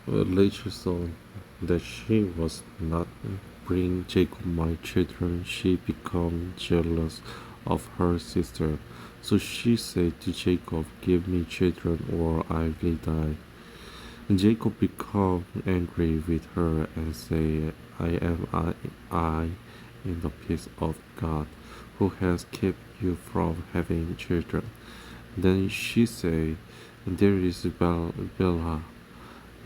Later saw that she was not bring Jacob my children. She became jealous of her sister. So she said to Jacob, "Give me children, or I will die." And Jacob became angry with her and said, I in the peace of God, who has kept you from having children. Then she said, "There is Bella,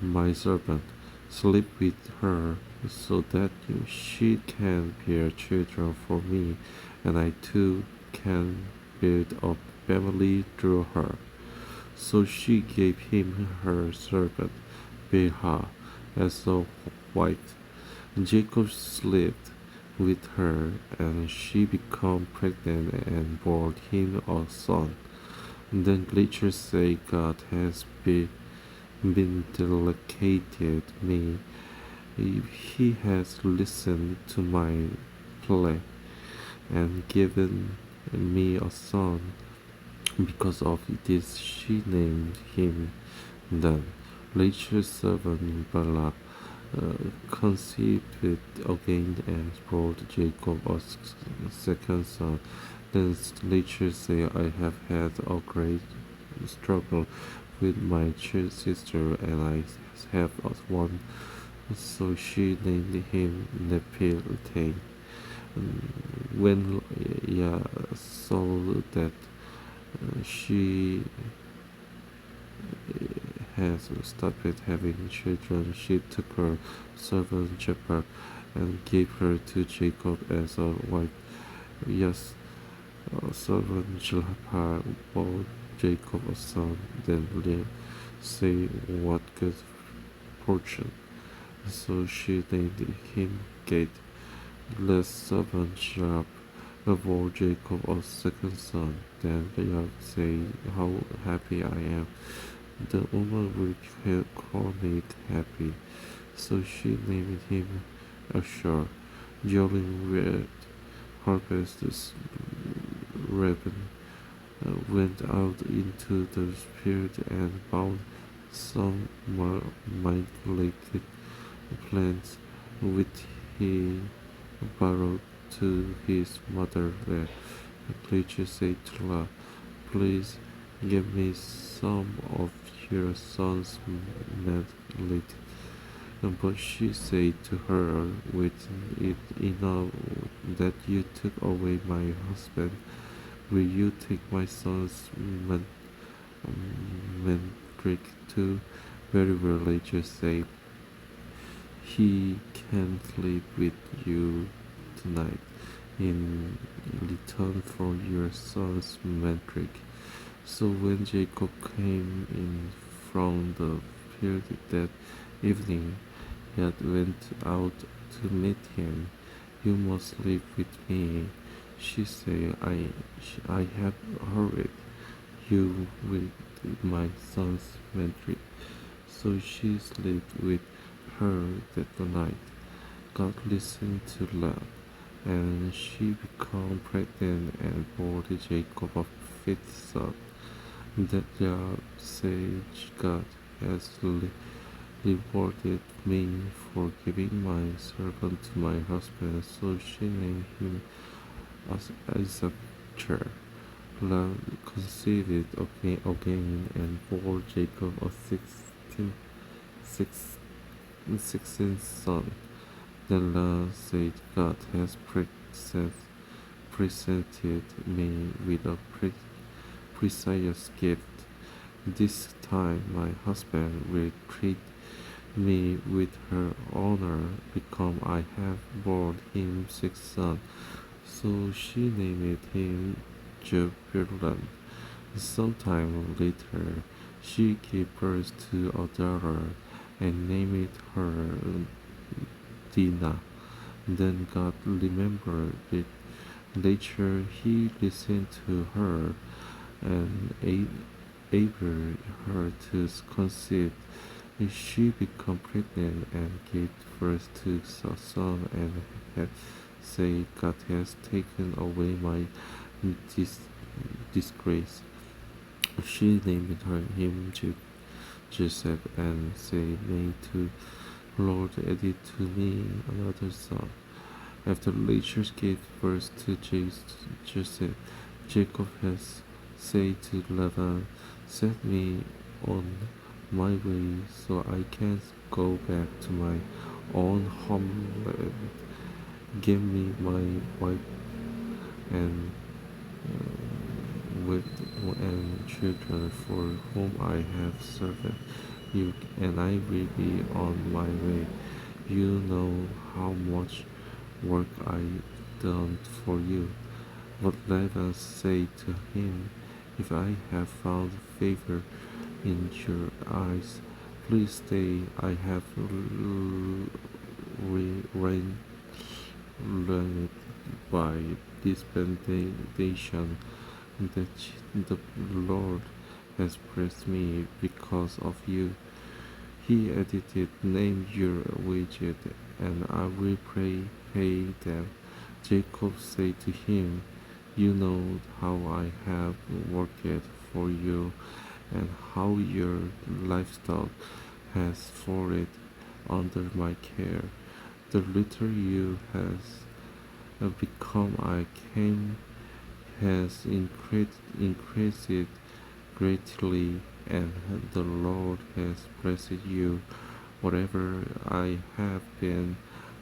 my servant. Sleep with her, so that she can bear children for me, and I too can build a family through her." So she gave him her servant Bilhah as a wife. Jacob slept with her, and she became pregnant and bore him a son. Then later say, "God has vindicated me. He has listened to my plea and given me a son." Because of this, she named him Dan. Later servant Bala conceived again and brought Jacob a second son. Then later say, "I have had a great struggle with my sister, and I have one." So she named him Nephilite. When Leah saw that she has stopped having children, she took her servant Jepher and gave her to Jacob as a wife. Yes, servant Jepher bore Jacob a son. Then Leah say, "What good fortune." So she named him Gad. The servant Job bore Jacob a second son. Then Leah said, "How happy I am! The woman will call me happy." So she named him Asher. During red harvest, raven went out into the field and found some mightily plants, which he borrowed to his mother. The creature said to her, "Please give me some of your son's meat." But she said to her, "With it enough that you took away my husband, will you take my son's mandrake too?" Very well, later say, "He can sleep with you tonight in return for your son's mandrake." So when Jacob came in from the field that evening, Gad went out to meet him. "You must live with me," she said. I have hurried you with my son's mandrake." So she slept with her that night. God listened to love, and she became pregnant and bore Jacob a fifth son. That Yah said, "God has rewarded me for giving my servant to my husband." So she named him as Isaac. Leah conceived again and bore Jacob a 16th son. Then Leah said, "God has presented me with a precious gift. This time my husband will treat me with her honor, because I have borne him 6 sons." So she named him Jubbaland. Sometime later, she gave birth to a daughter and named her Dinah. Then God remembered it. Later, he listened to her and able her to conceive. She became pregnant and gave birth to a son and had said, "God has taken away my dis- disgrace." She named him Joseph and say, May to Lord added to me another son. After Rachel gave birth to Joseph, Jacob has said to Laban, Set me on my way so I can go back to my own homeland. Give me my wife and with and children for whom I have served you, and I will be on my way. You know how much work I done for you. But Laban said to him, If I have found favor in your eyes, please stay. I have learned by dispensation that the Lord has blessed me because of you. He added, Name your wages, and I will pay them. Jacob said to him, You know how I have worked for you, and how your livestock has flourished under my care. The little you has become I came has increased greatly, and the Lord has blessed you whatever I have been.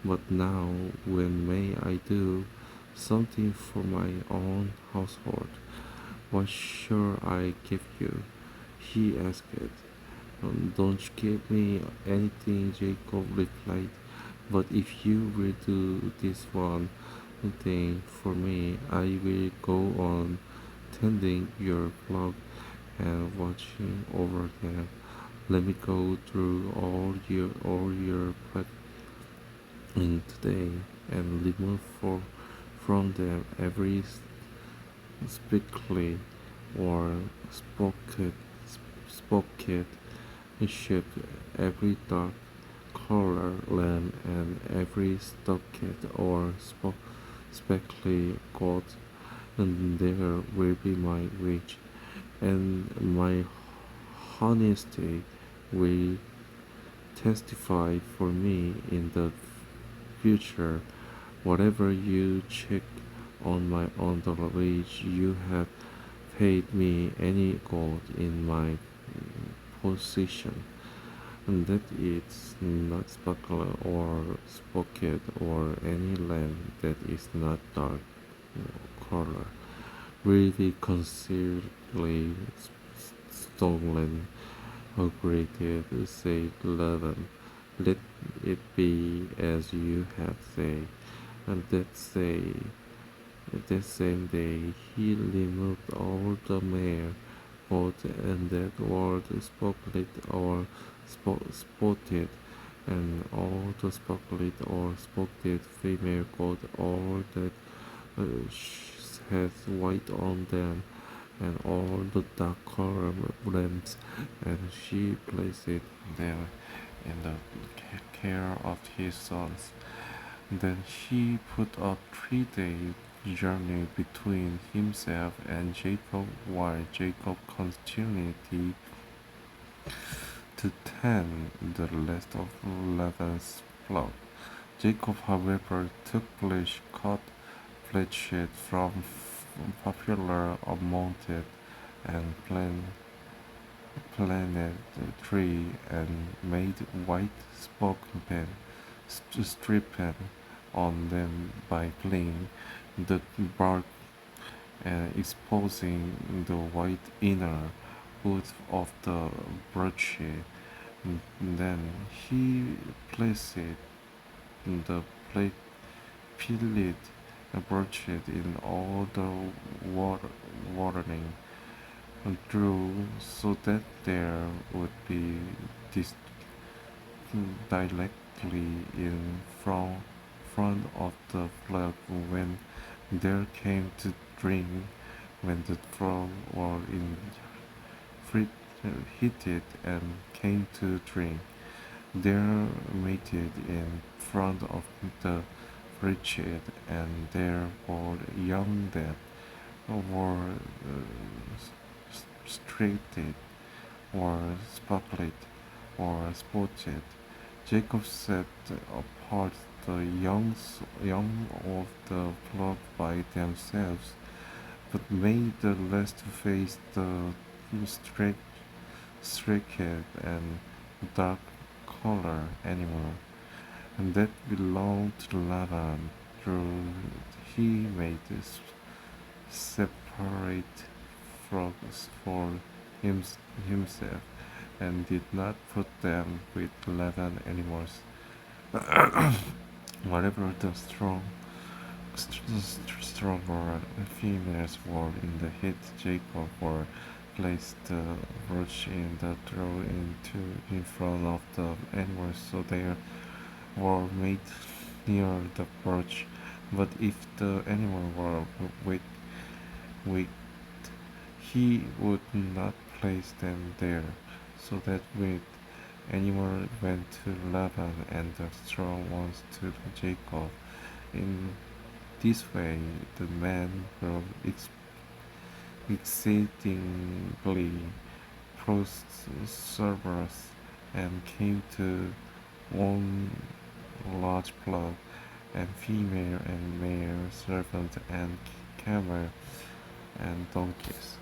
But now, when may I do something for my own household? What shall I give you? He asked. Don't give me anything, Jacob replied. But if you will do this one thing for me, I will go on tending your flock and watching over them. Let me go through all your in today and remove from them every speckly or spocket sheep, every dark color lamb, and every stocked or speckly goat, and there will be my wage, and my honesty will testify for me in the future. Whatever you check on the wage you have paid me any gold in my possession, and that it's not sparkle or spotted or any lamb that is not dark color will be considerably stolen or created, said Laban. Let it be as you have said. And that same day he removed all the male goats and that were spotted or spotted, and all the spotted or spotted female goats, all that has white on them, and all the dark color lambs, and she placed them in the care of his sons. Then he put a 3 day journey between himself and Jacob, while Jacob continued to tend the rest of Laban's flock. Jacob, however, took flesh cut fletched from popular mounted and planted tree, and made white spoken pen stripped on them by cleaning the bark and exposing the white inner wood of the birch. Then he placed the peeled birch in all the watering through, so that there would be this directly in front of the flock when there came to drink, when the frog were in heated and came to drink. There mated in front of the wretched, and there were young that were straightened or spotlight or sported. Jacob set apart the young of the flock by themselves, but made the rest face the straight, streaked and dark color animal, and that belonged to Laban. Though he made separate flocks for himself, and did not put them with Laban animals. Whatever the stronger females were in the heat, Jacob were placed the roach in the draw in front of the animals, so they were made near the perch. But if the animal were weak, he would not place them there, so that with animal went to Laban and the strong ones to Jacob. In this way, the man grew exceedingly prosperous and came to own large flock and female and male servants and camel and donkeys.